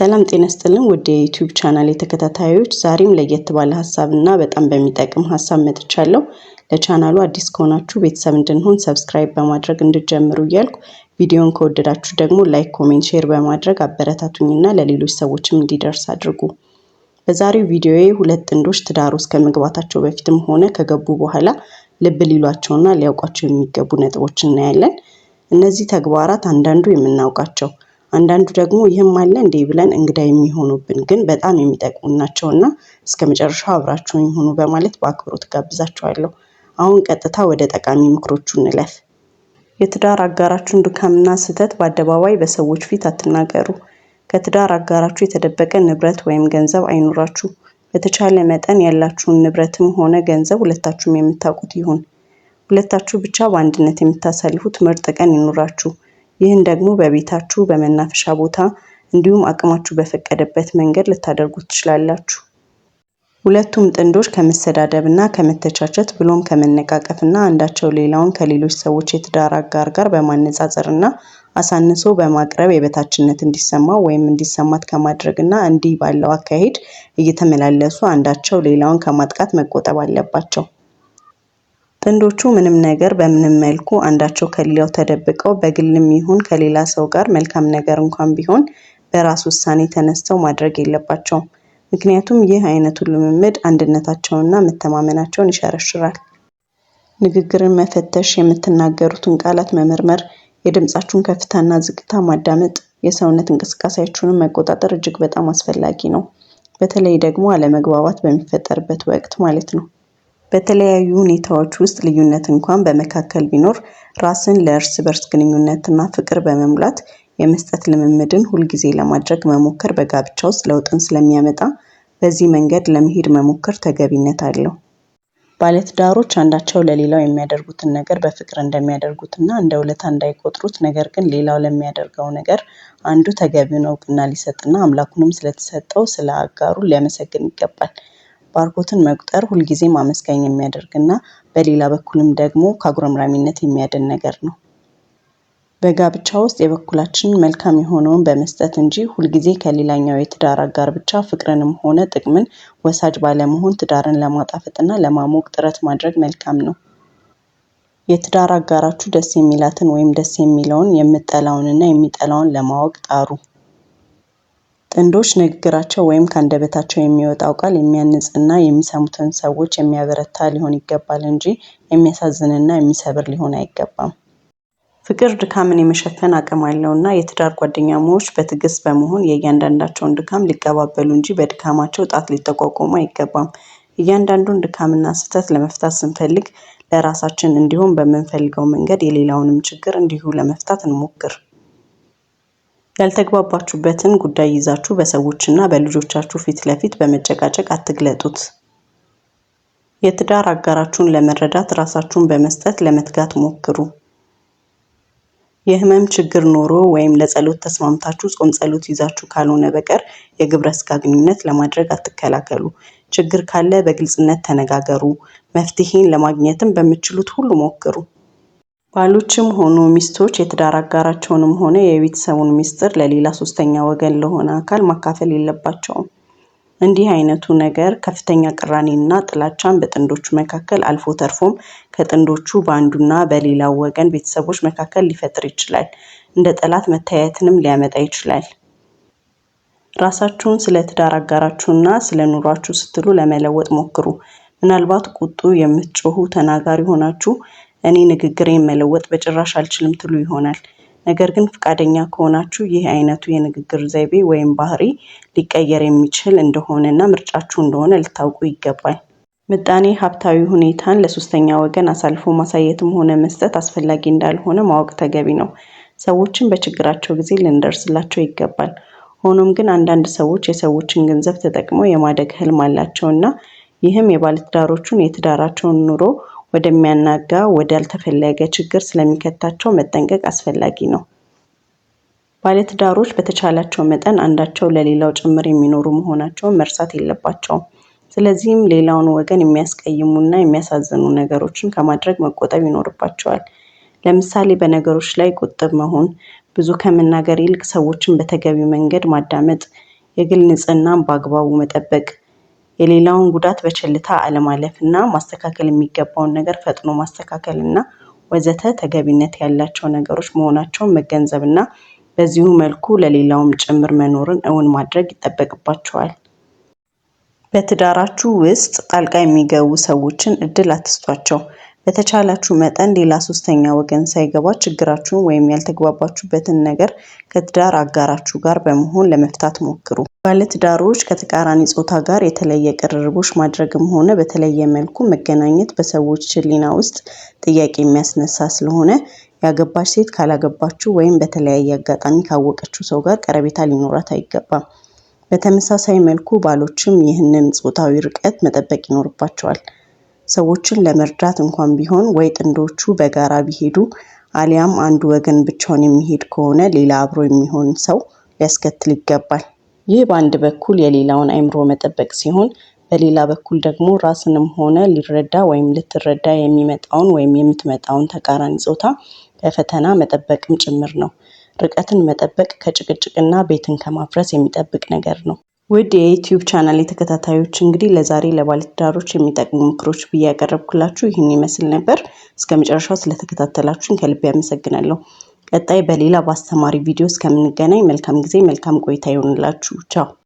ሰላም ጤና ይስጥልን ውድ የዩቲዩብ ቻናል ተከታታዮች፣ ዛሬም ለየት ባለ ሐሳብና በጣም በሚጠቅም ሐሳብ መጥቻለሁ። ለቻናሉ አዲስ ከሆናችሁ ቤተሰብ እንድንሆን ሰብስክራይብ በማድረግ እንድትጀምሩ እያልኩ ቪዲዮን ከወደዳችሁ ደግሞ ላይክ፣ ኮሜንት፣ ሼር በማድረግ አበረታቱኝና ለሌሎች ሰዎችም እንዲደርስ አድርጉ። በዛሬው ቪዲዮዬ ሁለት ጥንዶች ትዳር ውስጥ ከመግባታቸው በፊትም ሆነ ከገቡ በኋላ ልብ ሊሏቸውና ሊያውቋቸው የሚገቡ ነጥቦችን እናያለን። እነዚህ ተግባራት አንዳንዱ የምናውቃቸው አንዳንዱ ደግሞ ይህም አለ እንዴ ብለን እንግዳ የሚሆኑብን ግን በጣም የሚጠቅሙ ናቸውና እስከመጨረሻው አብራችሁን ይሁኑ በማለት በአክብሮት ጋብዛችኋለሁ። አሁን ቀጥታ ወደ ጠቃሚ ምክሮቹ እንለፍ። የትዳር አጋራችሁን ድካምና ስህተት በአደባባይ በሰዎች ፊት አትናገሩ። ከትዳር አጋራችሁ የተደበቀ ንብረት ወይም ገንዘብ አይኑራችሁ። በተቻለ መጠን ያላችሁን ንብረትም ሆነ ገንዘብ ሁለታችሁም የምታውቁት ይሁን። ሁለታችሁ ብቻ በአንድነት የምታሳልፉት ምርጥ ቀን ይኑራችሁ። ይህን ደግሞ በቤታችሁ፣ በመናፈሻ ቦታ እንዲሁም አቅማችሁ በፈቀደበት መንገድ ልታደርጉት ትችላላችሁ። ሁለቱም ጥንዶች ከመሰዳደብና ከመተቻቸት ብሎም ከመነቃቀፍና አንዳቸው ሌላውን ከሌሎች ሰዎች የትዳር አጋር ጋር በማነጻጸርና አሳንሶ በማቅረብ የበታችነት እንዲሰማው ወይም እንዲሰማት ከማድረግና እንዲህ ባለው አካሄድ እየተመላለሱ አንዳቸው ሌላውን ከማጥቃት መቆጠብ አለባቸው። ጥንዶቹ ምንም ነገር በምንም መልኩ አንዳቸው ከሌላው ተደብቀው በግልም ይሁን ከሌላ ሰው ጋር መልካም ነገር እንኳን ቢሆን በራስ ውሳኔ ተነስተው ማድረግ የለባቸውም። ምክንያቱም ይህ አይነቱ ልምምድ አንድነታቸውንና መተማመናቸውን ይሸረሽራል። ንግግርን መፈተሽ፣ የምትናገሩትን ቃላት መመርመር፣ የድምጻችሁን ከፍታና ዝቅታ ማዳመጥ፣ የሰውነት እንቅስቃሴያችሁን መቆጣጠር እጅግ በጣም አስፈላጊ ነው። በተለይ ደግሞ አለመግባባት በሚፈጠርበት ወቅት ማለት ነው። በተለያዩ ሁኔታዎች ውስጥ ልዩነት እንኳን በመካከል ቢኖር ራስን ለእርስ በርስ ግንኙነትና ፍቅር በመሙላት የመስጠት ልምምድን ሁልጊዜ ለማድረግ መሞከር በጋብቻ ውስጥ ለውጥን ስለሚያመጣ በዚህ መንገድ ለመሄድ መሞከር ተገቢነት አለው። ባለትዳሮች አንዳቸው ለሌላው የሚያደርጉትን ነገር በፍቅር እንደሚያደርጉትና እንደ ውለታ እንዳይቆጥሩት፣ ነገር ግን ሌላው ለሚያደርገው ነገር አንዱ ተገቢውን እውቅና ሊሰጥና አምላኩንም ስለተሰጠው ስለ አጋሩ ሊያመሰግን ይገባል። ባርኮትን መቁጠር ሁልጊዜም አመስጋኝ የሚያደርግና በሌላ በኩልም ደግሞ ከአጉረምራሚነት የሚያድን ነገር ነው። በጋብቻ ውስጥ የበኩላችንን መልካም የሆነውን በመስጠት እንጂ ሁልጊዜ ከሌላኛው የትዳር አጋር ብቻ ፍቅርንም ሆነ ጥቅምን ወሳጅ ባለመሆን ትዳርን ለማጣፈጥና ለማሞቅ ጥረት ማድረግ መልካም ነው። የትዳር አጋራችሁ ደስ የሚላትን ወይም ደስ የሚለውን የምጠላውንና የሚጠላውን ለማወቅ ጣሩ። ጥንዶች ንግግራቸው ወይም ከአንደበታቸው የሚወጣው ቃል የሚያንጽና የሚሰሙትን ሰዎች የሚያበረታ ሊሆን ይገባል እንጂ የሚያሳዝንና የሚሰብር ሊሆን አይገባም። ፍቅር ድካምን የመሸፈን አቅም አለውና የትዳር ጓደኛሞች በትዕግስት በመሆን የእያንዳንዳቸውን ድካም ሊቀባበሉ እንጂ በድካማቸው ጣት ሊጠቋቆሙ አይገባም። እያንዳንዱን ድካምና ስህተት ለመፍታት ስንፈልግ ለራሳችን እንዲሁም በምንፈልገው መንገድ የሌላውንም ችግር እንዲሁ ለመፍታት እንሞክር። ያልተግባባችሁበትን ጉዳይ ይዛችሁ በሰዎችና በልጆቻችሁ ፊት ለፊት በመጨቃጨቅ አትግለጡት። የትዳር አጋራችሁን ለመረዳት ራሳችሁን በመስጠት ለመትጋት ሞክሩ። የህመም ችግር ኖሮ ወይም ለጸሎት ተስማምታችሁ ጾም ጸሎት ይዛችሁ ካልሆነ በቀር የግብረ ስጋ ግንኙነት ለማድረግ አትከላከሉ። ችግር ካለ በግልጽነት ተነጋገሩ። መፍትሄን ለማግኘትም በምትችሉት ሁሉ ሞክሩ። ባሎችም ሆኑ ሚስቶች የትዳር አጋራቸውንም ሆነ የቤተሰቡን ሚስጥር ለሌላ ሶስተኛ ወገን ለሆነ አካል ማካፈል የለባቸውም። እንዲህ አይነቱ ነገር ከፍተኛ ቅራኔና ጥላቻን በጥንዶቹ መካከል አልፎ ተርፎም ከጥንዶቹ በአንዱና በሌላው ወገን ቤተሰቦች መካከል ሊፈጥር ይችላል። እንደ ጠላት መታየትንም ሊያመጣ ይችላል። ራሳችሁን ስለ ትዳር አጋራችሁና ስለ ኑሯችሁ ስትሉ ለመለወጥ ሞክሩ። ምናልባት ቁጡ፣ የምትጮሁ ተናጋሪ ሆናችሁ እኔ ንግግሬን መለወጥ በጭራሽ አልችልም ትሉ ይሆናል። ነገር ግን ፈቃደኛ ከሆናችሁ ይህ አይነቱ የንግግር ዘይቤ ወይም ባህሪ ሊቀየር የሚችል እንደሆነና ምርጫችሁ እንደሆነ ልታውቁ ይገባል። ምጣኔ ሀብታዊ ሁኔታን ለሶስተኛ ወገን አሳልፎ ማሳየትም ሆነ መስጠት አስፈላጊ እንዳልሆነ ማወቅ ተገቢ ነው። ሰዎችን በችግራቸው ጊዜ ልንደርስላቸው ይገባል። ሆኖም ግን አንዳንድ ሰዎች የሰዎችን ገንዘብ ተጠቅመው የማደግ ህልም አላቸውና ይህም የባለትዳሮቹን የትዳራቸውን ኑሮ ወደሚያናጋ ወዳልተፈለገ ችግር ስለሚከታቸው መጠንቀቅ አስፈላጊ ነው። ባለትዳሮች በተቻላቸው መጠን አንዳቸው ለሌላው ጭምር የሚኖሩ መሆናቸውን መርሳት የለባቸውም። ስለዚህም ሌላውን ወገን የሚያስቀይሙና የሚያሳዝኑ ነገሮችን ከማድረግ መቆጠብ ይኖርባቸዋል። ለምሳሌ በነገሮች ላይ ቁጥብ መሆን፣ ብዙ ከመናገር ይልቅ ሰዎችን በተገቢው መንገድ ማዳመጥ፣ የግል ንጽህናን በአግባቡ መጠበቅ፣ የሌላውን ጉዳት በቸልታ አለማለፍና ማስተካከል የሚገባውን ነገር ፈጥኖ ማስተካከልና ወዘተ ተገቢነት ያላቸው ነገሮች መሆናቸውን መገንዘብና በዚሁ መልኩ ለሌላውም ጭምር መኖርን እውን ማድረግ ይጠበቅባቸዋል። በትዳራችሁ ውስጥ ጣልቃ የሚገቡ ሰዎችን እድል አትስጧቸው። በተቻላችሁ መጠን ሌላ ሶስተኛ ወገን ሳይገባ ችግራችሁን ወይም ያልተግባባችሁበትን ነገር ከትዳር አጋራችሁ ጋር በመሆን ለመፍታት ሞክሩ። ባለትዳሮች ከተቃራኒ ጾታ ጋር የተለየ ቅርርቦች ማድረግም ሆነ በተለየ መልኩ መገናኘት በሰዎች ሕሊና ውስጥ ጥያቄ የሚያስነሳ ስለሆነ ያገባች ሴት ካላገባችሁ ወይም በተለያየ አጋጣሚ ካወቀችው ሰው ጋር ቀረቤታ ሊኖራት አይገባም። በተመሳሳይ መልኩ ባሎችም ይህንን ጾታዊ ርቀት መጠበቅ ይኖርባቸዋል። ሰዎችን ለመርዳት እንኳን ቢሆን ወይ ጥንዶቹ በጋራ ቢሄዱ አሊያም አንዱ ወገን ብቻውን የሚሄድ ከሆነ ሌላ አብሮ የሚሆን ሰው ሊያስከትል ይገባል። ይህ በአንድ በኩል የሌላውን አእምሮ መጠበቅ ሲሆን፣ በሌላ በኩል ደግሞ ራስንም ሆነ ሊረዳ ወይም ልትረዳ የሚመጣውን ወይም የምትመጣውን ተቃራኒ ጾታ ከፈተና መጠበቅም ጭምር ነው። ርቀትን መጠበቅ ከጭቅጭቅና ቤትን ከማፍረስ የሚጠብቅ ነገር ነው። ውድ የዩቲዩብ ቻናል ተከታታዮች እንግዲህ ለዛሬ ለባለትዳሮች የሚጠቅሙ ምክሮች ብዬ ያቀረብኩላችሁ ይህን ይመስል ነበር። እስከ መጨረሻው ስለተከታተላችሁን ከልብ አመሰግናለሁ። ቀጣይ በሌላ በአስተማሪ ቪዲዮ እስከምንገናኝ መልካም ጊዜ፣ መልካም ቆይታ ይሁንላችሁ። ቻው።